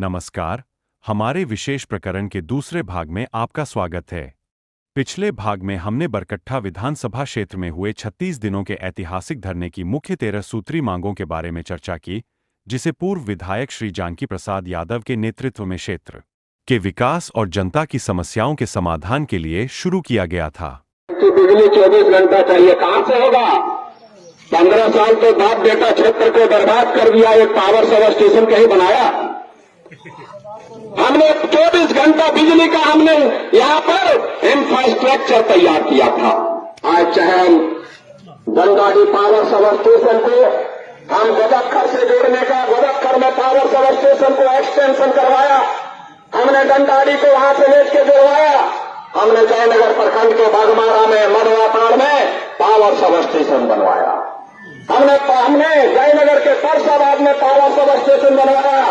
नमस्कार, हमारे विशेष प्रकरण के दूसरे भाग में आपका स्वागत है। पिछले भाग में हमने बरकट्ठा विधानसभा क्षेत्र में हुए 36 दिनों के ऐतिहासिक धरने की मुख्य 13 सूत्री मांगों के बारे में चर्चा की, जिसे पूर्व विधायक श्री जानकी प्रसाद यादव के नेतृत्व में क्षेत्र के विकास और जनता की समस्याओं के समाधान के लिए शुरू किया गया था। बिजली 24 घंटा चाहिए, कहां से होगा? 15 साल तो बाप बेटा क्षेत्र को बर्बाद कर दिया, एक पावर सब स्टेशन कहीं बनाया? हमने 24 घंटा बिजली का हमने यहां पर इंफ्रास्ट्रक्चर तैयार किया था। आज चाहे हम गंगाडी पावर सब स्टेशन को हम गोदक्खर से जोड़ने का, गोदक्खर में पावर सब स्टेशन को एक्सटेंशन करवाया, हमने गंगाडी को वहां से लेट के जोड़वाया, हमने जयनगर प्रखंड के बागमारा में, मधवापाड़ में पावर सब स्टेशन बनवाया, हमने जयनगर के परसाबाद में पावर सब स्टेशन बनवाया।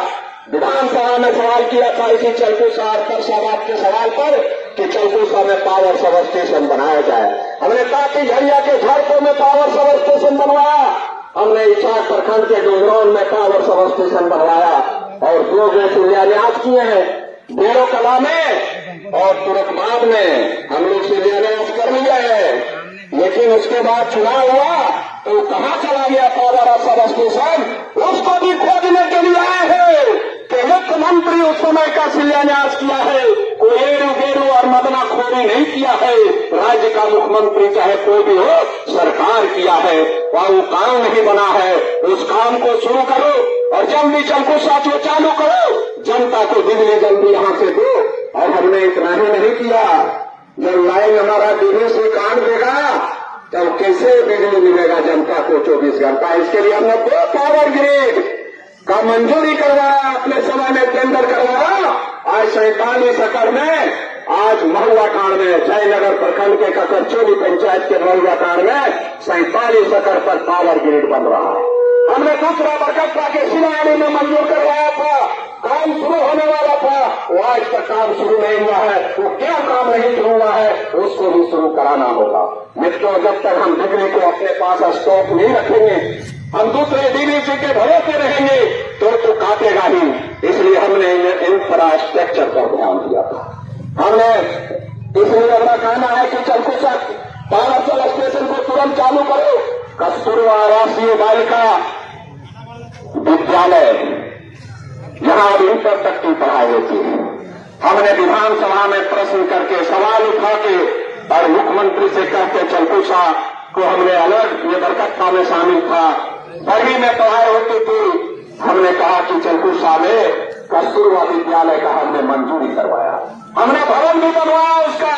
विधानसभा में सवाल किया था इसी चलकुसा परसाबाद के सवाल पर कि चलकुसा में पावर सब स्टेशन बनाया जाए। हमने काटी झरिया के झारपुर में पावर सब स्टेशन बनवाया, हमने इचाक प्रखंड के डोंगरौन में पावर सब स्टेशन बनवाया और 2 शिलान्यास किए हैं, डेरो कला में और तुरकबाद में हम लोग शिलान्यास कर लिया है। लेकिन उसके बाद चुनाव हुआ तो कहां चला गया पावर सब स्टेशन? उसको भी खोजने के लिए आए हैं कि मुख्यमंत्री उस समय का शिलान्यास किया है, कोई एरू गेरू और मदनाखोरी नहीं किया है। राज्य का मुख्यमंत्री चाहे कोई भी हो, सरकार किया है, वह वो काम नहीं बना है, उस काम को शुरू करो और जल्दी चलको साथियों चालू करो, जनता को बिजली जल्दी यहां से दो। और हमने इतना ही नहीं किया, जब लाइन हमारा बिजली से काट देगा तब कैसे बिजली मिलेगा जनता को 24 घंटा? इसके लिए हमने 2 पावर ग्रिड का मंजूरी करवाया, अपने समय में टेंडर करवाया। आज 47 एकड़ में, आज महुआटांड़ में, जयनगर प्रखंड के ककरचोली पंचायत के महुआटांड़ में 47 एकड़ पर पावर ग्रिड बन रहा है। हमने दूसरा बरकट्ठा के सिनाड़ी में मंजूर करवाया था, काम शुरू होने वाला था, वो आज तक काम शुरू नहीं हुआ है। वो क्या काम नहीं शुरू हुआ है, उसको भी शुरू कराना होगा। मित्रों, जब तक हम बिजली को अपने पास स्टॉक नहीं रखेंगे, हम दूसरे डीवीसी के भरोसे रहेंगे तो काटेगा ही। इसलिए हमने इंफ्रास्ट्रक्चर पर ध्यान दिया था। हमने इसलिए अपना कहना है कि चलकुसा पावर सब स्टेशन को तुरंत चालू करो। कस्तूरबा राष्ट्रीय बालिका विद्यालय जहां अब इंटर तक की पढ़ाई होती है, हमने विधानसभा में प्रश्न करके, सवाल उठा के और मुख्यमंत्री से कहते चलकुसा को हमने अलग ये बरकट्ठा में शामिल था, बरही में पढ़ाई होती थी। हमने कहा कि चलकुसा में कस्तूरबा विद्यालय का हमने मंजूरी करवाया, हमने भवन भी बनवाया उसका,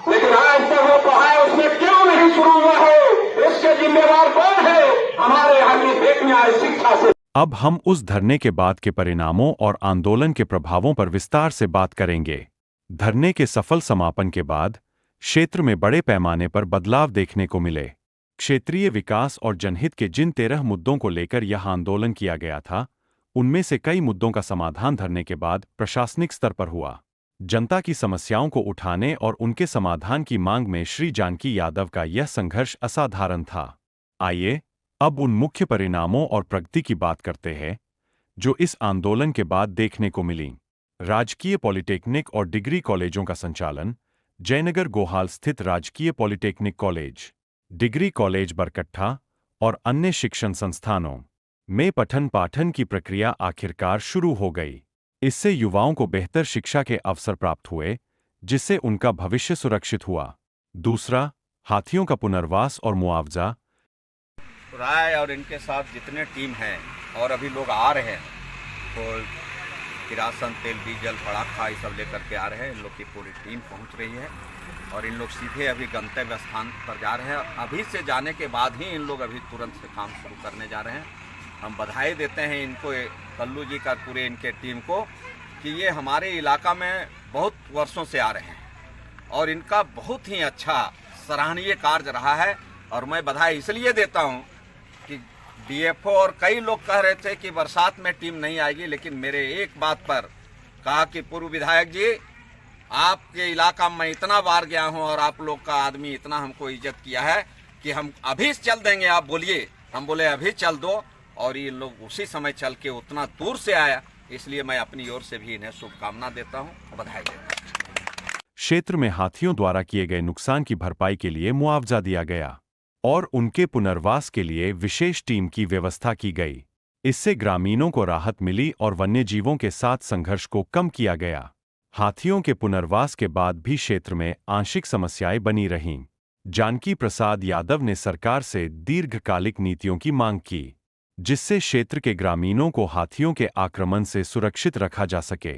लेकिन आज तक वो पढ़ाई उसमें क्यों नहीं शुरू हुआ है? इसके जिम्मेवार कौन है? हमारे यहाँ की बेटियां शिक्षा से। अब हम उस धरने के बाद के परिणामों और आंदोलन के प्रभावों पर विस्तार से बात करेंगे। धरने के सफल समापन के बाद क्षेत्र में बड़े पैमाने पर बदलाव देखने को मिले। क्षेत्रीय विकास और जनहित के जिन 13 मुद्दों को लेकर यह आंदोलन किया गया था, उनमें से कई मुद्दों का समाधान धरने के बाद प्रशासनिक स्तर पर हुआ। जनता की समस्याओं को उठाने और उनके समाधान की मांग में श्री जानकी यादव का यह संघर्ष असाधारण था। आइए अब उन मुख्य परिणामों और प्रगति की बात करते हैं जो इस आंदोलन के बाद देखने को मिली। राजकीय पॉलिटेक्निक और डिग्री कॉलेजों का संचालन। जयनगर गोहाल स्थित राजकीय पॉलिटेक्निक कॉलेज, डिग्री कॉलेज बरकट्ठा और अन्य शिक्षण संस्थानों में पठन पाठन की प्रक्रिया आखिरकार शुरू हो गई। इससे युवाओं को बेहतर शिक्षा के अवसर प्राप्त हुए, जिससे उनका भविष्य सुरक्षित हुआ। दूसरा, हाथियों का पुनर्वास और मुआवजा। राय और इनके साथ जितने टीम हैं और अभी लोग आ रहे हैं, तो किरासन तेल डीजल पड़ाखा ये सब लेकर के आ रहे हैं। इन लोग की पूरी टीम पहुंच रही है और इन लोग सीधे अभी गंतव्य स्थान पर जा रहे हैं। अभी से जाने के बाद ही इन लोग अभी तुरंत से काम शुरू करने जा रहे हैं। हम बधाई देते हैं इनको, कल्लू जी का, पूरे इनके टीम को, कि ये हमारे इलाका में बहुत वर्षों से आ रहे हैं और इनका बहुत ही अच्छा सराहनीय कार्य रहा है। और मैं बधाई इसलिए देता हूँ कि डीएफओ और कई लोग कह रहे थे कि बरसात में टीम नहीं आएगी, लेकिन मेरे एक बात पर कहा कि पूर्व विधायक जी, आपके इलाका में इतना बार गया हूं और आप लोग का आदमी इतना हमको इज्जत किया है कि हम अभी चल देंगे, आप बोलिए। हम बोले अभी चल दो, और ये लोग उसी समय चल के उतना दूर से आया इसलिए मैं अपनी ओर से भी इन्हें शुभकामना देता हूँ और बधाई देता हूँ। क्षेत्र में हाथियों द्वारा किए गए नुकसान की भरपाई के लिए मुआवजा दिया गया और उनके पुनर्वास के लिए विशेष टीम की व्यवस्था की गई। इससे ग्रामीणों को राहत मिली और वन्यजीवों के साथ संघर्ष को कम किया गया। हाथियों के पुनर्वास के बाद भी क्षेत्र में आंशिक समस्याएं बनी रहीं। जानकी प्रसाद यादव ने सरकार से दीर्घकालिक नीतियों की मांग की, जिससे क्षेत्र के ग्रामीणों को हाथियों के आक्रमण से सुरक्षित रखा जा सके।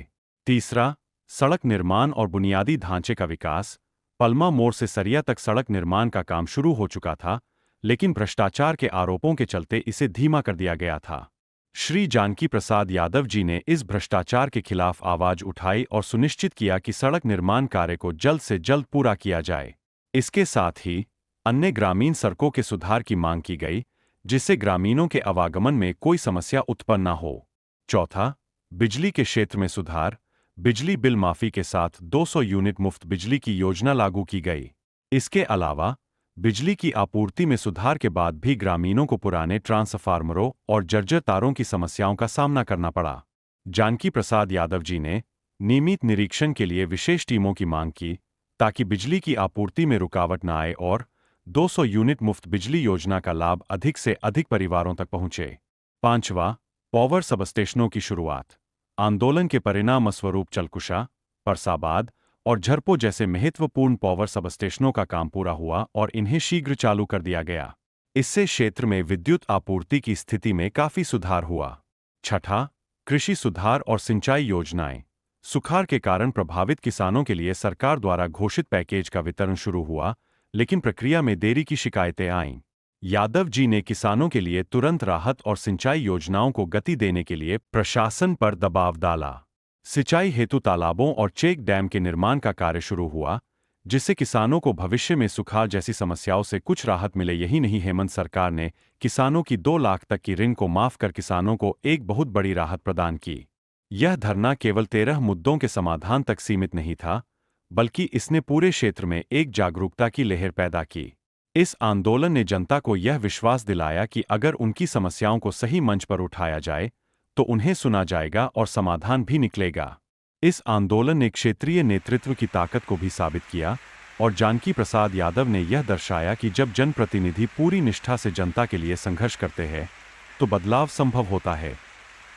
तीसरा, सड़क निर्माण और बुनियादी ढांचे का विकास। पलमा मोड़ से सरिया तक सड़क निर्माण का काम शुरू हो चुका था, लेकिन भ्रष्टाचार के आरोपों के चलते इसे धीमा कर दिया गया था। श्री जानकी प्रसाद यादव जी ने इस भ्रष्टाचार के खिलाफ आवाज उठाई और सुनिश्चित किया कि सड़क निर्माण कार्य को जल्द से जल्द पूरा किया जाए। इसके साथ ही अन्य ग्रामीण सड़कों के सुधार की मांग की गई, जिससे ग्रामीणों के आवागमन में कोई समस्या उत्पन्न न हो। चौथा, बिजली के क्षेत्र में सुधार। बिजली बिल माफी के साथ 200 यूनिट मुफ्त बिजली की योजना लागू की गई। इसके अलावा बिजली की आपूर्ति में सुधार के बाद भी ग्रामीणों को पुराने ट्रांसफार्मरों और जर्जर तारों की समस्याओं का सामना करना पड़ा। जानकी प्रसाद यादव जी ने नियमित निरीक्षण के लिए विशेष टीमों की मांग की, ताकि बिजली की आपूर्ति में रुकावट न आए और 200 यूनिट मुफ्त बिजली योजना का लाभ अधिक से अधिक परिवारों तक पहुंचे। पांचवा, पावर सबस्टेशनों की शुरुआत। आंदोलन के परिणामस्वरूप चलकुशा, परसाबाद और झरपो जैसे महत्वपूर्ण पावर सबस्टेशनों का काम पूरा हुआ और इन्हें शीघ्र चालू कर दिया गया। इससे क्षेत्र में विद्युत आपूर्ति की स्थिति में काफी सुधार हुआ। छठा, कृषि सुधार और सिंचाई योजनाएं। सुखाड़ के कारण प्रभावित किसानों के लिए सरकार द्वारा घोषित पैकेज का वितरण शुरू हुआ, लेकिन प्रक्रिया में देरी की शिकायतें आईं। यादव जी ने किसानों के लिए तुरंत राहत और सिंचाई योजनाओं को गति देने के लिए प्रशासन पर दबाव डाला। सिंचाई हेतु तालाबों और चेक डैम के निर्माण का कार्य शुरू हुआ, जिससे किसानों को भविष्य में सुखाड़ जैसी समस्याओं से कुछ राहत मिले। यही नहीं, हेमंत सरकार ने किसानों की 2 लाख तक की ऋण को माफ कर किसानों को एक बहुत बड़ी राहत प्रदान की। यह धरना केवल 13 मुद्दों के समाधान तक सीमित नहीं था, बल्कि इसने पूरे क्षेत्र में एक जागरूकता की लहर पैदा की। इस आंदोलन ने जनता को यह विश्वास दिलाया कि अगर उनकी समस्याओं को सही मंच पर उठाया जाए तो उन्हें सुना जाएगा और समाधान भी निकलेगा। इस आंदोलन ने क्षेत्रीय नेतृत्व की ताकत को भी साबित किया और जानकी प्रसाद यादव ने यह दर्शाया कि जब जनप्रतिनिधि पूरी निष्ठा से जनता के लिए संघर्ष करते हैं तो बदलाव संभव होता है।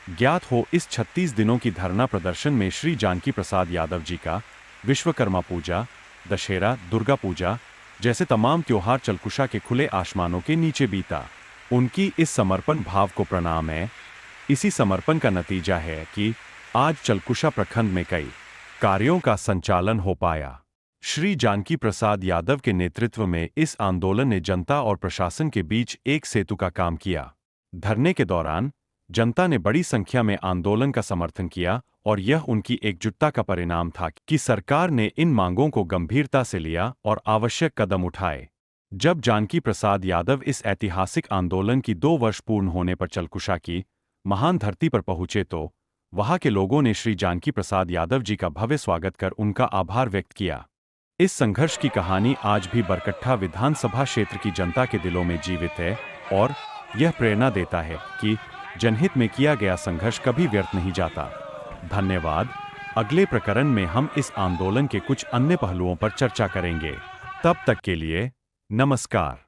ज्ञात हो, इस 36 दिनों की धरना प्रदर्शन में श्री जानकी प्रसाद यादव जी का विश्वकर्मा पूजा, दशहरा, दुर्गा पूजा जैसे तमाम त्योहार चलकुशा के खुले आसमानों के नीचे बीता। उनकी इस समर्पण भाव को प्रणाम है। इसी समर्पण का नतीजा है कि आज चलकुशा प्रखंड में कई कार्यों का संचालन हो पाया। श्री जानकी प्रसाद यादव के नेतृत्व में इस आंदोलन ने जनता और प्रशासन के बीच एक सेतु का काम किया। धरने के दौरान जनता ने बड़ी संख्या में आंदोलन का समर्थन किया और यह उनकी एकजुटता का परिणाम था कि सरकार ने इन मांगों को गंभीरता से लिया और आवश्यक कदम उठाए। जब जानकी प्रसाद यादव इस ऐतिहासिक आंदोलन की 2 वर्ष पूर्ण होने पर चलकुशा की महान धरती पर पहुंचे तो वहां के लोगों ने श्री जानकी प्रसाद यादव जी का भव्य स्वागत कर उनका आभार व्यक्त किया। इस संघर्ष की कहानी आज भी बरकट्ठा विधानसभा क्षेत्र की जनता के दिलों में जीवित है और यह प्रेरणा देता है कि जनहित में किया गया संघर्ष कभी व्यर्थ नहीं जाता। धन्यवाद। अगले प्रकरण में हम इस आंदोलन के कुछ अन्य पहलुओं पर चर्चा करेंगे। तब तक के लिए नमस्कार।